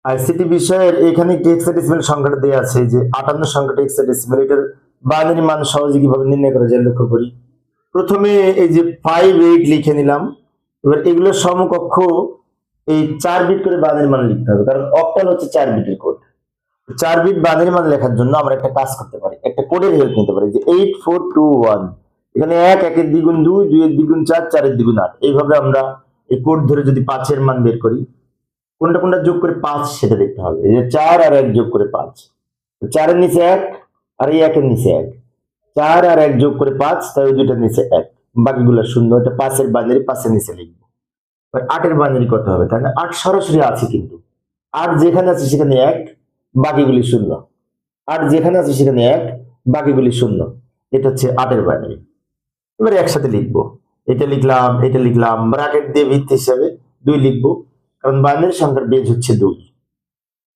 ICT বিষয়ের এখানে একটি হেক্সাডেসিমাল সংখ্যাটা দেওয়া আছে যে 58 সংখ্যাটা হেক্সাডেসিমাল, এটার বাইনারি মান সহজে কিভাবে নির্ণয় করা যায় লক্ষ্য করি। প্রথমে এই যে 58 লিখে নিলাম। এবার এগুলোর সমকক্ষ এই 4 বিট করে বাইনারি মান লিখতে হবে, কারণ অক্টাল হচ্ছে 4 বিটের কোড। 4 বিট বাইনারি মান লেখার জন্য আমরা একটা কাজ করতে পারি, একটা কোডের হেল্প নিতে পারি যে 8421। এখানে 1 এর দ্বিগুণ 2, 2 এর দ্বিগুণ 4, 4 এর দ্বিগুণ 8। এইভাবে আমরা এই কোড ধরে যদি 5 এর মান বের করি, কোনটা কোনটা যোগ করে 5 সেটা দেখতে হবে। এই যে 4 আর 1 যোগ করে 5, 4 এর নিচে 1 আর এই 1 এর নিচে 1, 4 আর 1 যোগ করে 5, তাই ওই দুইটার নিচে 1, বাকিগুলো শূন্য। এটা 5 এর বাইনারি 5 এর নিচে লিখবো। 8 এর বাইনারি কত হবে? তাহলে 8 সরাসরি আছে, কিন্তু 8 যেখানে আছে সেখানে 1, বাকিগুলি শূন্য। 8 যেখানে আছে সেখানে 1, বাকিগুলি শূন্য। এটা হচ্ছে 8 এর বাইনারি। এবার একসাথে লিখবো, এটা লিখলাম, এটা লিখলাম, ব্র্যাকেট দিয়ে ভিত্তি হিসেবে 2 লিখবো, কারণ বাইনারি সংখ্যার বেজ হচ্ছে 2।